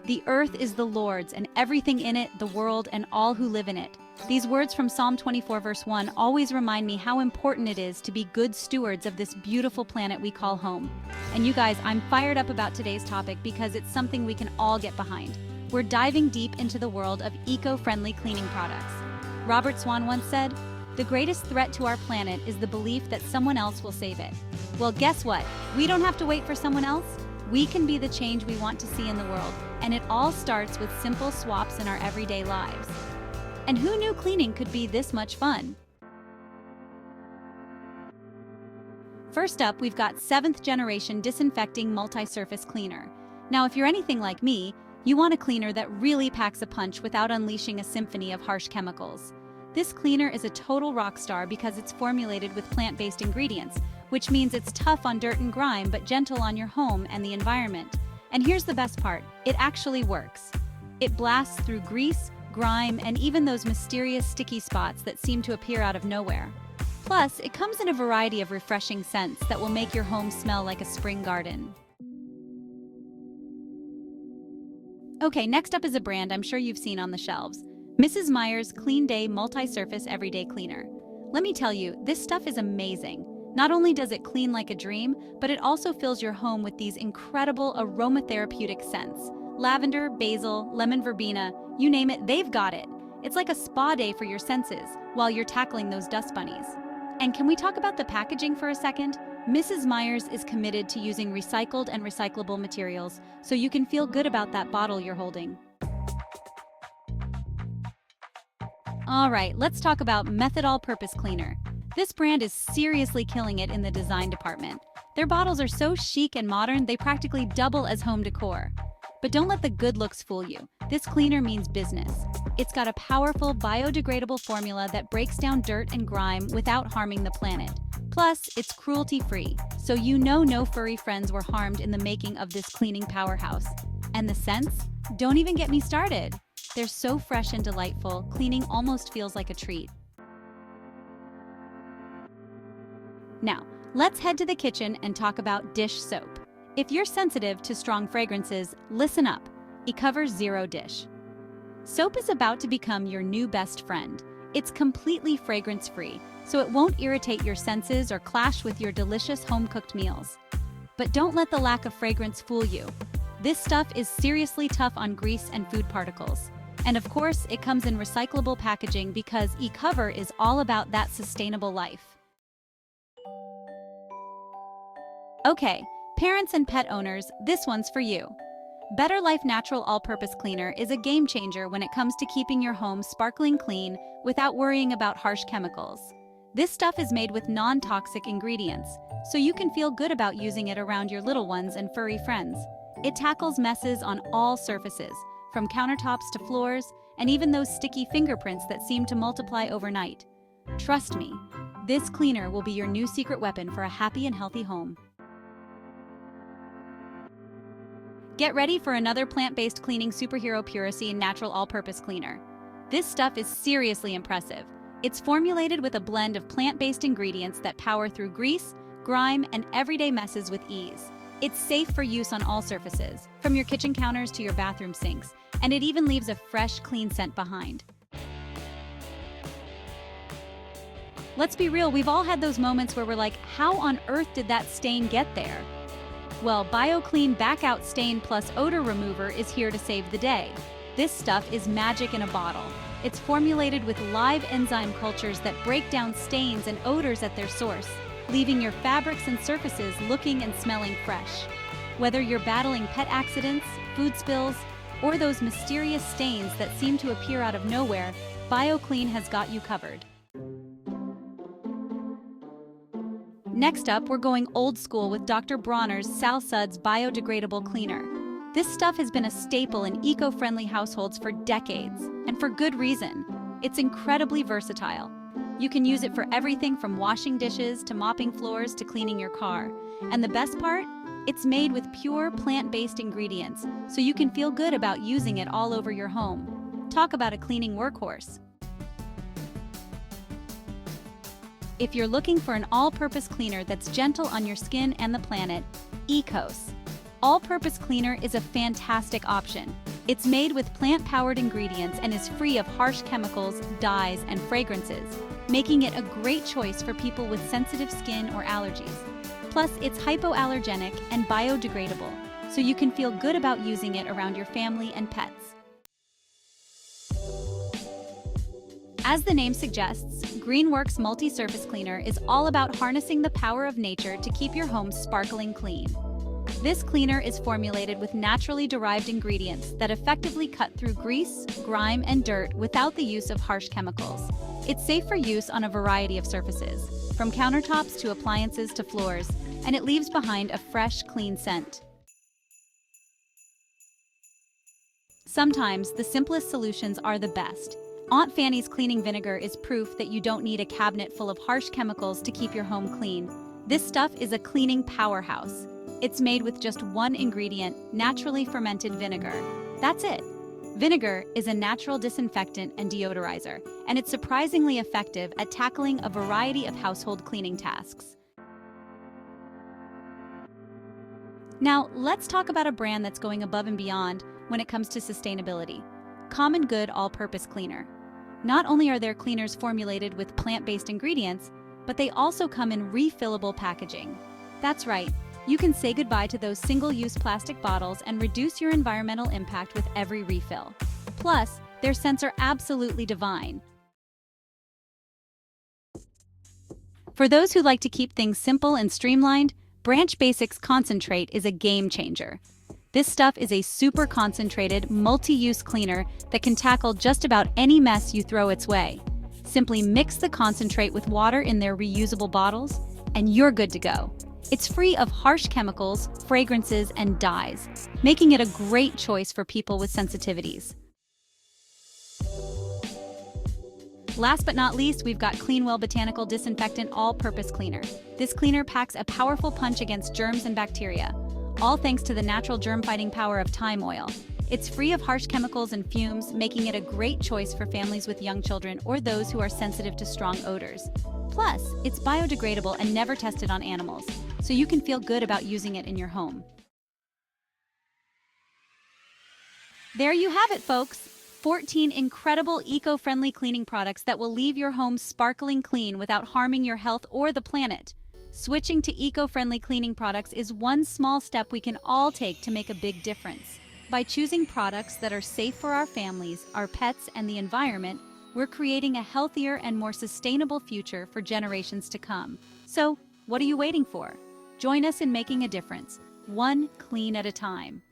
"The earth is the Lord's, and everything in it, the world, and all who live in it." These words from Psalm 24 verse 1 always remind me how important it is to be good stewards of this beautiful planet we call home. And you guys, I'm fired up about today's topic because it's something we can all get behind. We're diving deep into the world of eco-friendly cleaning products. Robert Swan once said, "The greatest threat to our planet is the belief that someone else will save it." Well, guess what? We don't have to wait for someone else. We can be the change we want to see in the world, and it all starts with simple swaps in our everyday lives. And who knew cleaning could be this much fun? First up, we've got 7th generation disinfecting multi-surface cleaner. Now, if you're anything like me, you want a cleaner that really packs a punch without unleashing a symphony of harsh chemicals. This cleaner is a total rock star because it's formulated with plant-based ingredients, which means it's tough on dirt and grime but gentle on your home and the environment. And here's the best part, it actually works. It blasts through grease, grime, and even those mysterious sticky spots that seem to appear out of nowhere. Plus, it comes in a variety of refreshing scents that will make your home smell like a spring garden. Okay, next up is a brand I'm sure you've seen on the shelves. Mrs. Meyer's Clean Day Multi-Surface Everyday Cleaner. Let me tell you, this stuff is amazing. Not only does it clean like a dream, but it also fills your home with these incredible aromatherapeutic scents. Lavender, basil, lemon verbena, you name it, they've got it. It's like a spa day for your senses while you're tackling those dust bunnies. And can we talk about the packaging for a second? Mrs. Meyer's is committed to using recycled and recyclable materials, so you can feel good about that bottle you're holding. All right, let's talk about Method AllPurpose Cleaner. This brand is seriously killing it in the design department. Their bottles are so chic and modern, they practically double as home decor. But don't let the good looks fool you. This cleaner means business. It's got a powerful biodegradable formula that breaks down dirt and grime without harming the planet. Plus, it's cruelty-free, so you know no furry friends were harmed in the making of this cleaning powerhouse. And the scents? Don't even get me started. They're so fresh and delightful, cleaning almost feels like a treat. Now, let's head to the kitchen and talk about dish soap. If you're sensitive to strong fragrances, listen up. eCover Zero Dish. Soap is about to become your new best friend. It's completely fragrance-free, so it won't irritate your senses or clash with your delicious home-cooked meals. But don't let the lack of fragrance fool you. This stuff is seriously tough on grease and food particles. And of course, it comes in recyclable packaging because eCover is all about that sustainable life. Okay, parents and pet owners, this one's for you. Better Life Natural All-Purpose Cleaner is a game changer when it comes to keeping your home sparkling clean without worrying about harsh chemicals. This stuff is made with non-toxic ingredients, so you can feel good about using it around your little ones and furry friends. It tackles messes on all surfaces, from countertops to floors, and even those sticky fingerprints that seem to multiply overnight. Trust me, this cleaner will be your new secret weapon for a happy and healthy home. Get ready for another plant-based cleaning superhero Puracy Natural All-Purpose Cleaner. This stuff is seriously impressive. It's formulated with a blend of plant-based ingredients that power through grease, grime, and everyday messes with ease. It's safe for use on all surfaces, from your kitchen counters to your bathroom sinks, and it even leaves a fresh, clean scent behind. Let's be real, we've all had those moments where we're like, how on earth did that stain get there? Well, BioClean Back-Out Stain Plus Odor Remover is here to save the day. This stuff is magic in a bottle. It's formulated with live enzyme cultures that break down stains and odors at their source, leaving your fabrics and surfaces looking and smelling fresh. Whether you're battling pet accidents, food spills, or those mysterious stains that seem to appear out of nowhere, BioClean has got you covered. Next up, we're going old school with Dr. Bronners Sal Suds Biodegradable Cleaner. This stuff has been a staple in eco-friendly households for decades, and for good reason. It's incredibly versatile. You can use it for everything from washing dishes to mopping floors to cleaning your car. And the best part? It's made with pure plant-based ingredients, so you can feel good about using it all over your home. Talk about a cleaning workhorse. If you're looking for an all-purpose cleaner that's gentle on your skin and the planet, All-Purpose Cleaner is a fantastic option. It's made with plant-powered ingredients and is free of harsh chemicals, dyes, and fragrances, making it a great choice for people with sensitive skin or allergies. Plus, it's hypoallergenic and biodegradable, so you can feel good about using it around your family and pets. As the name suggests, Greenworks Multi-Surface Cleaner is all about harnessing the power of nature to keep your home sparkling clean. This cleaner is formulated with naturally derived ingredients that effectively cut through grease, grime, and dirt without the use of harsh chemicals. It's safe for use on a variety of surfaces, from countertops to appliances to floors, and it leaves behind a fresh, clean scent. Sometimes the simplest solutions are the best. Aunt Fanny's cleaning vinegar is proof that you don't need a cabinet full of harsh chemicals to keep your home clean. This stuff is a cleaning powerhouse. It's made with just one ingredient, naturally fermented vinegar. That's it. Vinegar is a natural disinfectant and deodorizer, and it's surprisingly effective at tackling a variety of household cleaning tasks. Now, let's talk about a brand that's going above and beyond when it comes to sustainability. Common Good All-Purpose Cleaner. Not only are their cleaners formulated with plant-based ingredients, but they also come in refillable packaging. That's right, you can say goodbye to those single-use plastic bottles and reduce your environmental impact with every refill. Plus, their scents are absolutely divine. For those who like to keep things simple and streamlined, Branch Basics Concentrate is a game changer. This stuff is a super concentrated, multi-use cleaner that can tackle just about any mess you throw its way. Simply mix the concentrate with water in their reusable bottles, and you're good to go. It's free of harsh chemicals, fragrances, and dyes, making it a great choice for people with sensitivities. Last but not least, we've got Cleanwell Botanical Disinfectant All-Purpose Cleaner. This cleaner packs a powerful punch against germs and bacteria, all thanks to the natural germ-fighting power of thyme oil. It's free of harsh chemicals and fumes, making it a great choice for families with young children or those who are sensitive to strong odors. Plus, it's biodegradable and never tested on animals, so you can feel good about using it in your home. There you have it, folks! 14 incredible eco-friendly cleaning products that will leave your home sparkling clean without harming your health or the planet. Switching to eco-friendly cleaning products is one small step we can all take to make a big difference. By choosing products that are safe for our families, our pets, and the environment, we're creating a healthier and more sustainable future for generations to come. So, what are you waiting for? Join us in making a difference, one clean at a time.